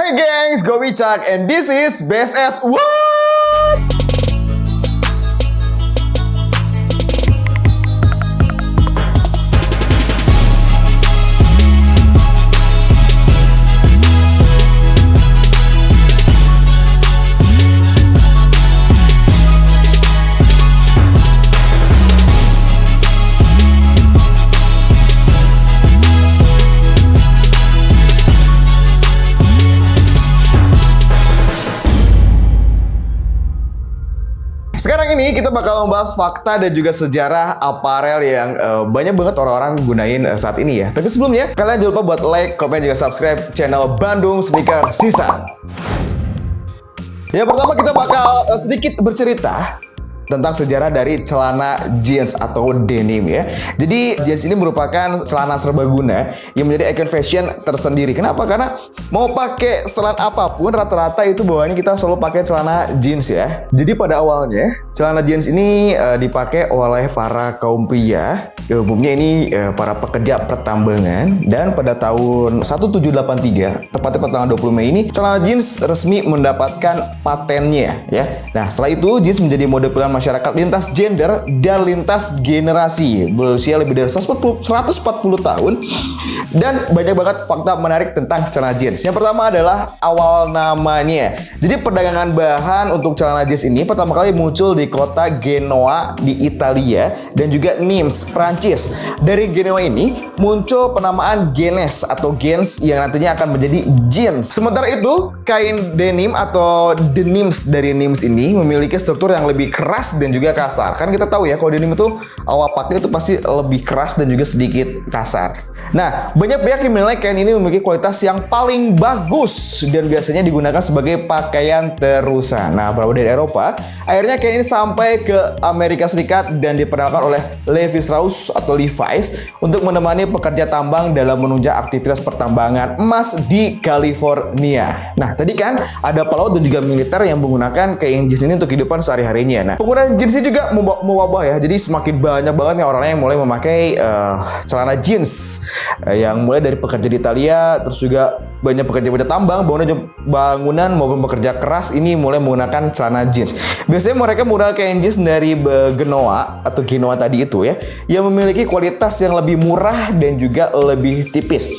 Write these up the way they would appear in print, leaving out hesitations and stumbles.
Hey gengs, gue Wicak and this is BSS What? Sekarang ini kita bakal membahas fakta dan juga sejarah aparel yang banyak banget orang-orang gunain saat ini ya. Tapi sebelumnya, kalian jangan lupa buat like, komen, juga subscribe channel Bandung Sneaker Season. Yang pertama kita bakal sedikit bercerita tentang sejarah dari celana jeans atau denim ya. Jadi jeans ini merupakan celana serbaguna yang menjadi icon fashion tersendiri. Kenapa? Karena mau pakai setelan apapun rata-rata itu bawaannya kita selalu pakai celana jeans ya. Jadi pada awalnya celana jeans ini dipakai oleh para kaum pria. Umumnya ini para pekerja pertambangan, dan pada tahun 1783 tepatnya pada tanggal 20 Mei ini celana jeans resmi mendapatkan patennya ya. Nah, setelah itu jeans menjadi mode pilihan masyarakat lintas gender dan lintas generasi berusia lebih dari 140 tahun, dan banyak banget fakta menarik tentang celana jeans. Yang pertama adalah awal namanya. Jadi perdagangan bahan untuk celana jeans ini pertama kali muncul di kota Genoa di Italia dan juga Nimes, Prancis. Dari Genoa ini muncul penamaan genes atau gens yang nantinya akan menjadi jeans. Sementara itu, kain denim atau denims dari Nimes ini memiliki struktur yang lebih keras dan juga kasar. Kan kita tahu ya, kalau denim itu awal pakai itu pasti lebih keras dan juga sedikit kasar. Nah, banyak pihak yang menilai kain ini memiliki kualitas yang paling bagus dan biasanya digunakan sebagai pakaian terusan. Nah, berawal dari Eropa, akhirnya kain ini sampai ke Amerika Serikat dan diperkenalkan oleh Levi Strauss atau Levi's untuk menemani pekerja tambang dalam menunjang aktivitas pertambangan emas di California. Nah, tadi kan ada pelaut dan juga militer yang menggunakan kain jeans ini untuk kehidupan sehari-harinya. Nah, penggunaan jeans ini juga mewabah ya. Jadi semakin banyak banget nih orang-orang yang mulai memakai celana jeans yang mulai dari pekerja di Italia, terus juga banyak pekerja tambang, bangunan maupun pekerja keras ini mulai menggunakan celana jeans. Biasanya mereka menggunakan kain jeans dari Genoa atau Genoa tadi itu ya, yang memiliki kualitas yang lebih murah dan juga lebih tipis.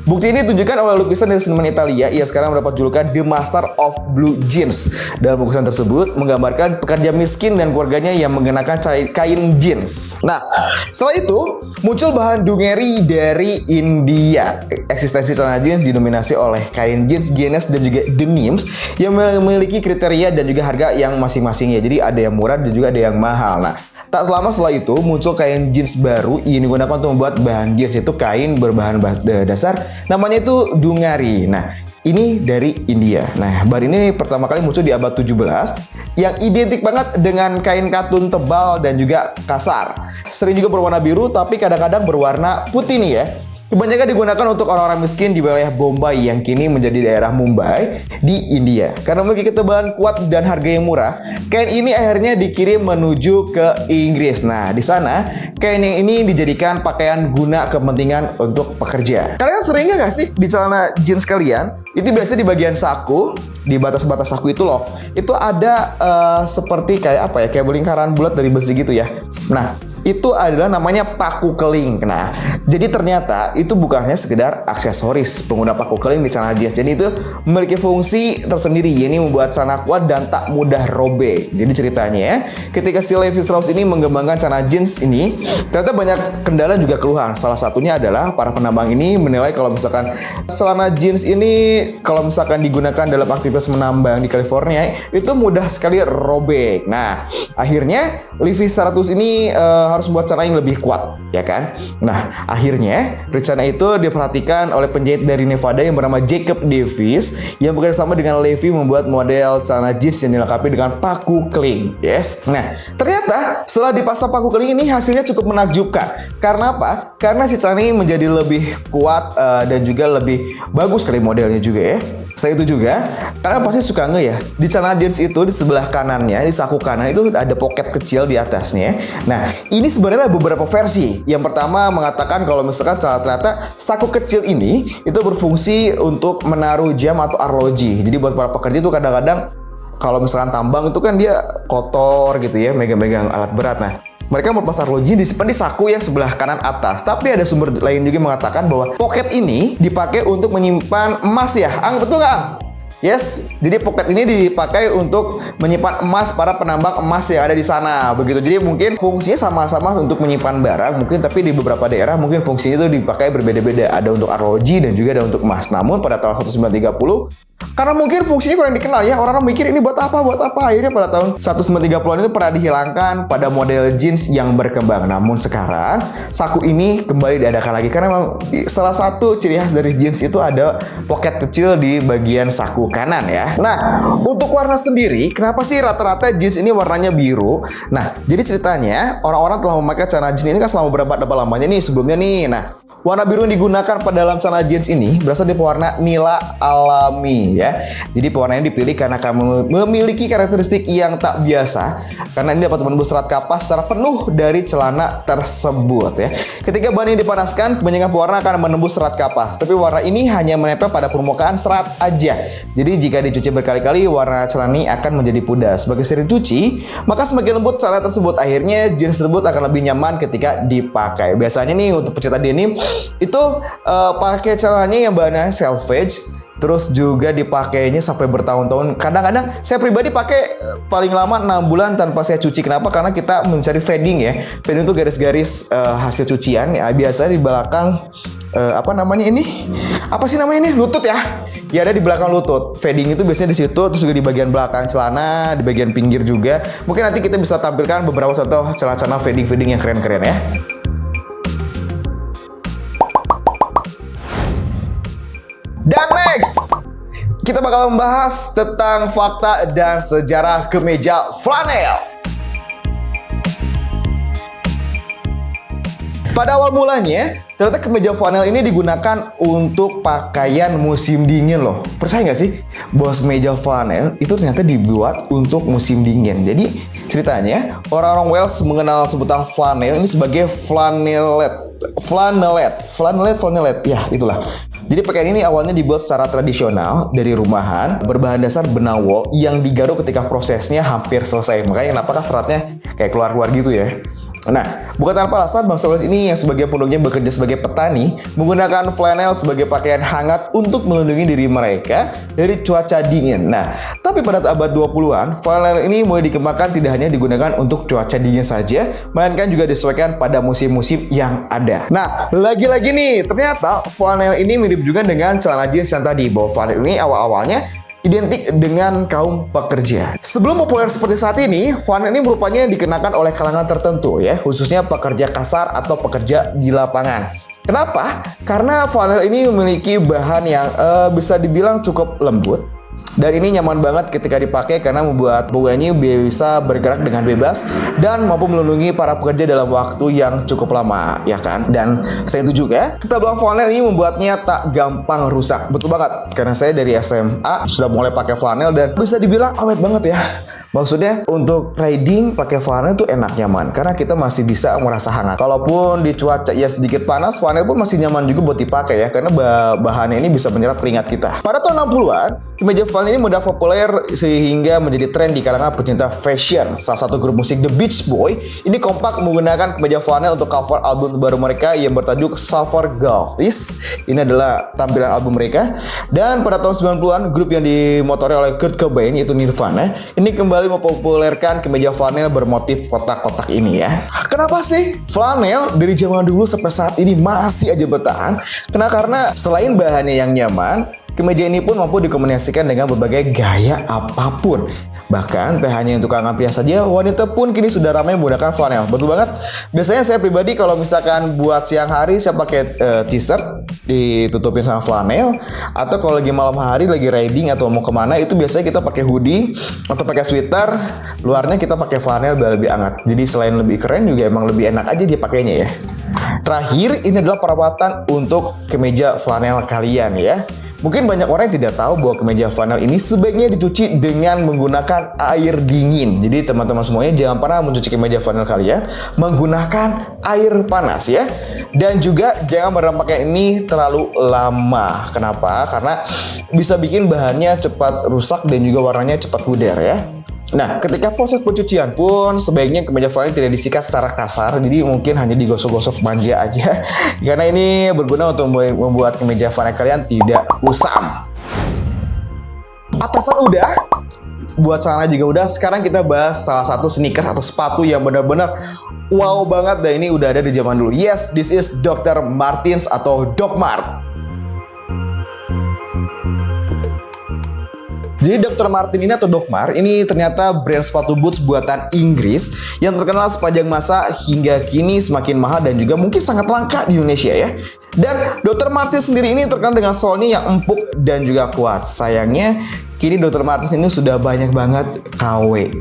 Bukti ini ditunjukkan oleh lukisan dari seniman Italia yang sekarang mendapat julukan The Master of Blue Jeans. Dalam lukisan tersebut menggambarkan pekerja miskin dan keluarganya yang mengenakan kain jeans. Nah, setelah itu muncul bahan dungeri dari India. Eksistensi celana jeans didominasi oleh kain jeans, genes, dan juga denims yang memiliki kriteria dan juga harga yang masing-masingnya. Jadi ada yang murah dan juga ada yang mahal. Nah, tak lama setelah itu muncul kain jeans baru yang digunakan untuk membuat bahan jeans, itu kain berbahan dasar namanya itu dungari. Nah, ini dari India. Nah, bahan ini pertama kali muncul di abad 17 yang identik banget dengan kain katun tebal dan juga kasar. Sering juga berwarna biru tapi kadang-kadang berwarna putih nih ya. Kebanyakan digunakan untuk orang-orang miskin di wilayah Bombay yang kini menjadi daerah Mumbai di India. Karena memiliki ketebalan kuat dan harga yang murah, kain ini akhirnya dikirim menuju ke Inggris. Nah, di sana kain yang ini dijadikan pakaian guna kepentingan untuk pekerja. Kalian sering nggak sih di celana jeans kalian? Itu biasanya di bagian saku, di batas-batas saku itu loh, itu ada seperti kayak apa ya, kayak lingkaran bulat dari besi gitu ya. Nah, itu adalah namanya paku keling. Nah, jadi ternyata itu bukan hanya sekedar aksesoris pengguna paku keling di celana jeans. Jadi itu memiliki fungsi tersendiri, ini membuat celana kuat dan tak mudah robek. Jadi ceritanya ya, ketika si Levi Strauss ini mengembangkan celana jeans ini, ternyata banyak kendala juga keluhan. Salah satunya adalah para penambang ini menilai kalau misalkan celana jeans ini kalau misalkan digunakan dalam aktivitas menambang di California itu mudah sekali robek. Nah, akhirnya Levi Strauss ini harus membuat celana yang lebih kuat, ya kan? Nah, akhirnya rencana itu diperhatikan oleh penjahit dari Nevada yang bernama Jacob Davis yang bekerjasama dengan Levi membuat model celana jeans yang dilengkapi dengan paku keling. Yes. Nah, ternyata setelah dipasang paku keling ini hasilnya cukup menakjubkan. Karena apa? Karena si celana ini menjadi lebih kuat dan juga lebih bagus kali modelnya juga ya. Selain itu juga, kalian pasti suka nge ya, di celana jeans itu di sebelah kanannya, di saku kanan itu ada pocket kecil di atasnya. Nah, ini sebenarnya ada beberapa versi. Yang pertama mengatakan kalau misalkan ternyata saku kecil ini itu berfungsi untuk menaruh jam atau arloji. Jadi buat para pekerja itu kadang-kadang kalau misalkan tambang itu kan dia kotor gitu ya, megang-megang alat berat. Nah, mereka melepas arloji disimpan di saku yang sebelah kanan atas. Tapi ada sumber lain juga mengatakan bahwa pocket ini dipakai untuk menyimpan emas ya. Ang, betul nggak, Ang? Yes, jadi pocket ini dipakai untuk menyimpan emas para penambang emas yang ada di sana. Begitu, jadi mungkin fungsinya sama-sama untuk menyimpan barang, mungkin tapi di beberapa daerah mungkin fungsinya itu dipakai berbeda-beda. Ada untuk arloji dan juga ada untuk emas. Namun pada tahun 1930, karena mungkin fungsinya kurang dikenal ya, orang-orang mikir ini buat apa. Akhirnya pada tahun 1930-an itu pernah dihilangkan pada model jeans yang berkembang. Namun sekarang saku ini kembali diadakan lagi karena memang salah satu ciri khas dari jeans itu ada pocket kecil di bagian saku kanan ya. Nah, untuk warna sendiri, kenapa sih rata-rata jeans ini warnanya biru? Nah, jadi ceritanya orang-orang telah memakai celana jeans ini kan selama berapa lamanya nih sebelumnya nih. Nah, warna biru yang digunakan pada dalam celana jeans ini berasal dari pewarna nila alami ya. Jadi pewarnanya dipilih karena kamu memiliki karakteristik yang tak biasa, karena ini dapat menembus serat kapas secara penuh dari celana tersebut ya. Ketika bahan ini dipanaskan, kebanyakan pewarna akan menembus serat kapas, tapi warna ini hanya menempel pada permukaan serat aja. Jadi jika dicuci berkali-kali, warna celana ini akan menjadi pudar. Sebagai sering cuci, maka semakin lembut celana tersebut. Akhirnya jeans tersebut akan lebih nyaman ketika dipakai. Biasanya nih untuk pecinta denim itu pakai celananya yang bahannya selvage, terus juga dipakainya sampai bertahun-tahun. Kadang-kadang saya pribadi pakai paling lama 6 bulan tanpa saya cuci. Kenapa? Karena kita mencari fading ya. Fading itu garis-garis hasil cucian ya. Biasanya di belakang apa namanya ini? Apa sih namanya ini? Lutut ya. Ya, ada di belakang lutut. Fading itu biasanya di situ, terus juga di bagian belakang celana, di bagian pinggir juga. Mungkin nanti kita bisa tampilkan beberapa contoh celana-celana fading-fading yang keren-keren ya. Dan next, kita bakal membahas tentang fakta dan sejarah kemeja flanel. Pada awal mulanya, ternyata kemeja flanel ini digunakan untuk pakaian musim dingin loh. Percaya nggak sih bahwa kemeja flanel itu ternyata dibuat untuk musim dingin. Jadi ceritanya orang-orang Wales mengenal sebutan flanel ini sebagai flanelet. Ya itulah. Jadi pakaian ini awalnya dibuat secara tradisional dari rumahan berbahan dasar benang wol yang digaruk ketika prosesnya hampir selesai. Makanya kenapa kan seratnya kayak keluar-keluar gitu ya. Nah, bukan tanpa alasan bangsa Wales ini yang sebagian penduduknya bekerja sebagai petani menggunakan flanel sebagai pakaian hangat untuk melindungi diri mereka dari cuaca dingin. Nah, tapi pada abad 20-an, flanel ini mulai dikembangkan tidak hanya digunakan untuk cuaca dingin saja, melainkan juga disesuaikan pada musim-musim yang ada. Nah, lagi-lagi nih, ternyata flanel ini mirip juga dengan celana jeans yang tadi, bahwa flanel ini awal-awalnya identik dengan kaum pekerja. Sebelum populer seperti saat ini, flanel ini merupanya dikenakan oleh kalangan tertentu ya, khususnya pekerja kasar atau pekerja di lapangan. Kenapa? Karena flanel ini memiliki bahan yang bisa dibilang cukup lembut. Dan ini nyaman banget ketika dipakai karena membuat penggunanya bisa bergerak dengan bebas dan mampu melindungi para pekerja dalam waktu yang cukup lama, ya kan? Dan selain itu juga, ketabahan flanel ini membuatnya tak gampang rusak. Betul banget, karena saya dari SMA sudah mulai pakai flanel dan bisa dibilang awet banget ya. Maksudnya untuk riding pakai flanel itu enak, nyaman karena kita masih bisa merasa hangat. Kalaupun di cuaca ya sedikit panas, flanel pun masih nyaman juga buat dipakai ya, karena bahannya ini bisa menyerap keringat kita. Pada tahun 60-an, kemeja flanel ini mudah populer sehingga menjadi tren di kalangan pecinta fashion. Salah satu grup musik The Beach Boys ini kompak menggunakan kemeja flanel untuk cover album baru mereka yang bertajuk Silver Gold. Ini adalah tampilan album mereka. Dan pada tahun 90-an, grup yang dimotori oleh Kurt Cobain yaitu Nirvana ini kembali mempopulerkan kemeja flanel bermotif kotak-kotak ini ya. Kenapa sih flanel dari zaman dulu sampai saat ini masih aja bertahan? Karena selain bahannya yang nyaman, kemeja ini pun mampu dikombinasikan dengan berbagai gaya apapun. Bahkan tak hanya untuk kalangan pria saja, wanita pun kini sudah ramai menggunakan flanel. Betul banget. Biasanya saya pribadi kalau misalkan buat siang hari saya pakai t-shirt ditutupin sama flanel, atau kalau lagi malam hari lagi riding atau mau kemana itu biasanya kita pakai hoodie atau pakai sweater, luarnya kita pakai flanel biar lebih hangat. Jadi selain lebih keren juga emang lebih enak aja dia pakainya ya. Terakhir, ini adalah perawatan untuk kemeja flanel kalian ya. Mungkin banyak orang yang tidak tahu bahwa kemeja flanel ini sebaiknya dicuci dengan menggunakan air dingin. Jadi teman-teman semuanya jangan pernah mencuci kemeja flanel kalian menggunakan air panas ya. Dan juga jangan merendam ini terlalu lama. Kenapa? Karena bisa bikin bahannya cepat rusak dan juga warnanya cepat pudar ya. Nah, ketika proses pencucian pun sebaiknya kemeja flanel tidak disikat secara kasar, jadi mungkin hanya digosok-gosok manja aja, karena ini berguna untuk membuat kemeja flanel kalian tidak usam. Atasan udah, buat celana juga udah. Sekarang kita bahas salah satu sneakers atau sepatu yang benar-benar wow banget dan ini udah ada di zaman dulu. Yes, this is Dr. Martens atau Doc Mart. Jadi Dr. Martens ini atau Doc Mart ini ternyata brand sepatu boots buatan Inggris yang terkenal sepanjang masa hingga kini semakin mahal dan juga mungkin sangat langka di Indonesia ya. Dan Dr. Martens sendiri ini terkenal dengan solnya yang empuk dan juga kuat. Sayangnya kini Dr. Martens ini sudah banyak banget KW.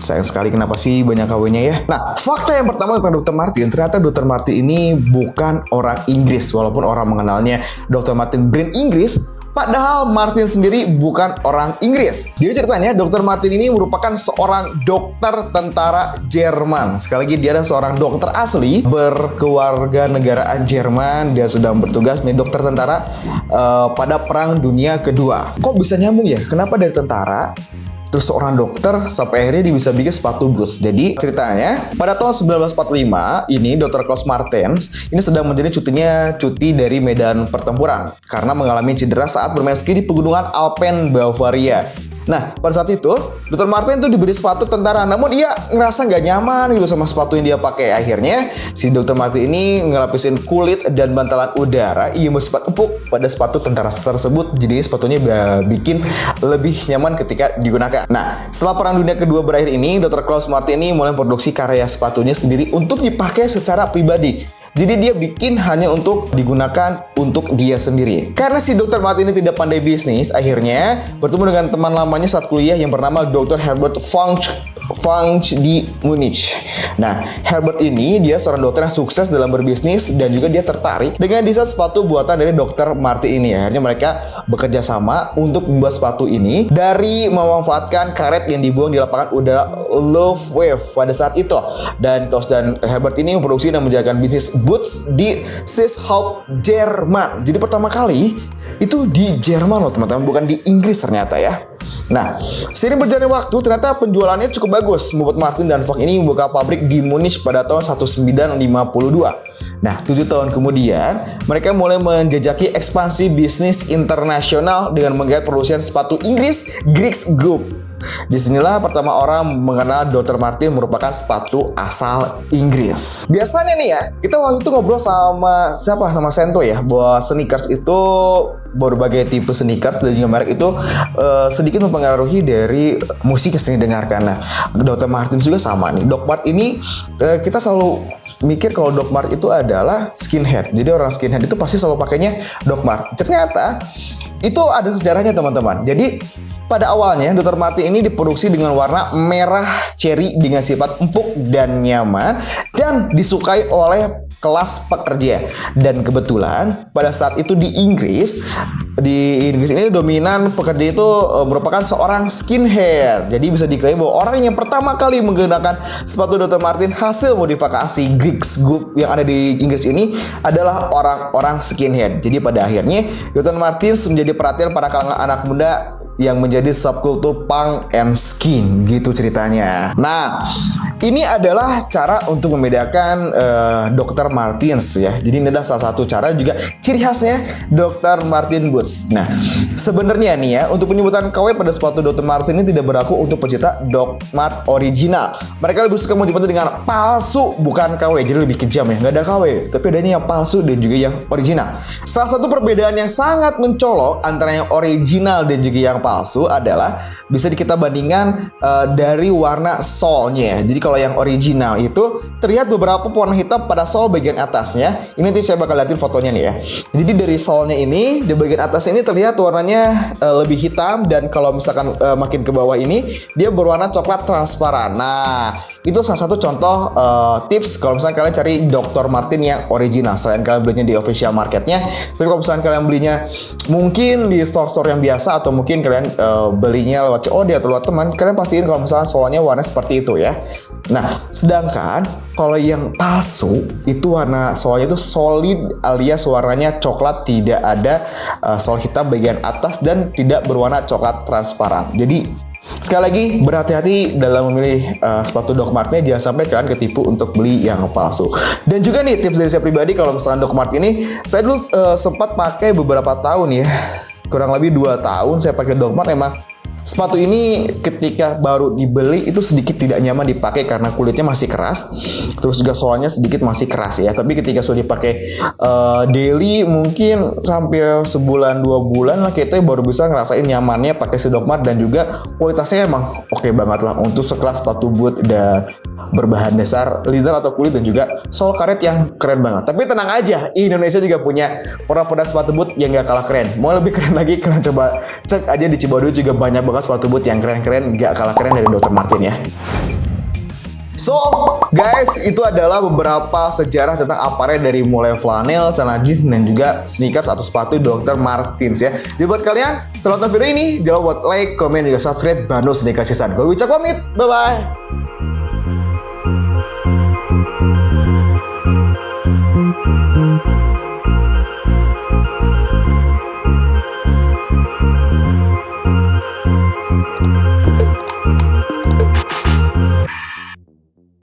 Sayang sekali kenapa sih banyak KW-nya ya. Nah, fakta yang pertama tentang Dr. Martens, ternyata Dr. Martens ini bukan orang Inggris walaupun orang mengenalnya Dr. Martens brand Inggris. Padahal Martens sendiri bukan orang Inggris. Jadi ceritanya Dr. Martens ini merupakan seorang dokter tentara Jerman. Sekali lagi dia adalah seorang dokter asli berkeluarga negaraan Jerman. Dia sudah bertugas menjadi dokter tentara pada Perang Dunia Kedua. Kok bisa nyambung ya? Kenapa dari tentara terus seorang dokter sampai akhirnya dia bisa bikin sepatu boots. Jadi ceritanya pada tahun 1945 ini Dr. Klaus Martens ini sedang menjadi cuti dari medan pertempuran karena mengalami cedera saat bermain ski di pegunungan Alpen Bavaria. Nah, pada saat itu, Dr. Martens itu diberi sepatu tentara, namun ia ngerasa nggak nyaman gitu sama sepatu yang dia pakai. Akhirnya, si Dr. Martens ini ngelapisin kulit dan bantalan udara yang bersifat empuk pada sepatu tentara tersebut. Jadi, sepatunya bikin lebih nyaman ketika digunakan. Nah, setelah Perang Dunia Kedua berakhir ini, Dr. Klaus Martens ini mulai produksi karya sepatunya sendiri untuk dipakai secara pribadi. Jadi dia bikin hanya untuk digunakan untuk dia sendiri. Karena si Dr. Martens ini tidak pandai bisnis, akhirnya bertemu dengan teman lamanya saat kuliah yang bernama Dr. Herbert Funch di Munich. Nah, Herbert ini dia seorang dokter yang sukses dalam berbisnis dan juga dia tertarik dengan desain sepatu buatan dari Dr. Martens ini. Akhirnya mereka bekerja sama untuk membuat sepatu ini dari memanfaatkan karet yang dibuang di lapangan udara Luftwaffe pada saat itu. Dan Klaus dan Herbert ini memproduksi dan menjalankan bisnis boots di Seeshaupt, Jerman. Jadi pertama kali itu di Jerman loh teman-teman, bukan di Inggris ternyata ya. Nah, seiring berjalannya waktu ternyata penjualannya cukup bagus. Membuat Martens dan Funch ini membuka pabrik di Munich pada tahun 1952. Nah, 7 tahun kemudian mereka mulai menjajaki ekspansi bisnis internasional dengan menggait produsen sepatu Inggris Griggs Group. Disinilah pertama orang mengenal Dr. Martens merupakan sepatu asal Inggris. Biasanya nih ya, kita waktu itu ngobrol sama sama Sento ya, bahwa sneakers itu berbagai tipe sneakers dan juga merek itu sedikit mempengaruhi dari musik yang sering didengarkan. Nah, Dr. Martens juga sama nih. Doc Mart ini kita selalu mikir kalau Doc Mart itu adalah skinhead. Jadi orang skinhead itu pasti selalu pakainya Doc Mart. Ternyata itu ada sejarahnya teman-teman. Jadi pada awalnya Dr. Martens ini diproduksi dengan warna merah cherry dengan sifat empuk dan nyaman dan disukai oleh kelas pekerja. Dan kebetulan pada saat itu di Inggris ini dominan pekerja itu merupakan seorang skinhead. Jadi bisa diklaim bahwa orang yang pertama kali menggunakan sepatu Dr. Martens hasil modifikasi Griggs Group yang ada di Inggris ini adalah orang-orang skinhead. Jadi pada akhirnya Dr. Martens menjadi perhatian para kalangan anak muda yang menjadi subkultur punk and skin gitu ceritanya. Nah, ini adalah cara untuk membedakan Dr. Martens ya. Jadi ini adalah salah satu cara juga ciri khasnya Dr. Martens boots. Nah, sebenarnya nih ya, untuk penyebutan KW pada sepatu Dr. Martens ini tidak berlaku untuk pecinta Doc Mart original. Mereka lebih suka menyebutnya dengan palsu bukan KW. Jadi lebih kejam ya, nggak ada KW, tapi adanya yang palsu dan juga yang original. Salah satu perbedaan yang sangat mencolok antara yang original dan juga yang palsu adalah bisa kita bandingkan dari warna solnya. Jadi kalau yang original itu terlihat beberapa warna hitam pada sol bagian atasnya. Ini nanti saya bakal liatin fotonya nih ya. Jadi dari solnya ini di bagian atas ini terlihat warnanya lebih hitam dan kalau misalkan makin ke bawah ini dia berwarna coklat transparan. Nah, itu salah satu contoh tips kalau misalnya kalian cari Dr. Martens yang original. Selain kalian belinya di official marketnya, tapi kalau misalnya kalian belinya mungkin di store-store yang biasa atau mungkin kalian belinya lewat COD atau lewat teman, kalian pastiin kalau misalnya solnya warna seperti itu ya. Nah, sedangkan kalau yang palsu itu warna solnya itu solid alias warnanya coklat, tidak ada sol hitam bagian atas dan tidak berwarna coklat transparan. Jadi sekali lagi berhati-hati dalam memilih sepatu Doc Martens, jangan sampai kalian ketipu untuk beli yang palsu. Dan juga nih tips dari saya pribadi, kalau misalkan Doc Martens ini saya dulu sempat pakai beberapa tahun ya, kurang lebih 2 tahun saya pakai Doc Martens. Emang sepatu ini ketika baru dibeli itu sedikit tidak nyaman dipakai karena kulitnya masih keras, terus juga soalnya sedikit masih keras ya. Tapi ketika sudah dipakai daily mungkin sampai sebulan 2 bulan lah, kita baru bisa ngerasain nyamannya pakai si Doc Martens. Dan juga kualitasnya emang oke banget lah untuk sekelas sepatu boot dan berbahan dasar leather atau kulit dan juga sol karet yang keren banget. Tapi tenang aja, Indonesia juga punya produk-produk sepatu boot yang gak kalah keren. Mau lebih keren lagi, kalian coba cek aja di Cibaduyut, juga banyak banget sepatu boot yang keren-keren, gak kalah keren dari Dr. Martens ya. So guys, itu adalah beberapa sejarah tentang apparel dari mulai flanel, celana jeans, dan juga sneakers atau sepatu Dr. Martens ya. Jadi buat kalian, selamat nonton video ini, jangan lupa buat like, komen, dan juga subscribe Bandung Sneakers Season. Gue Wicak pamit, bye-bye.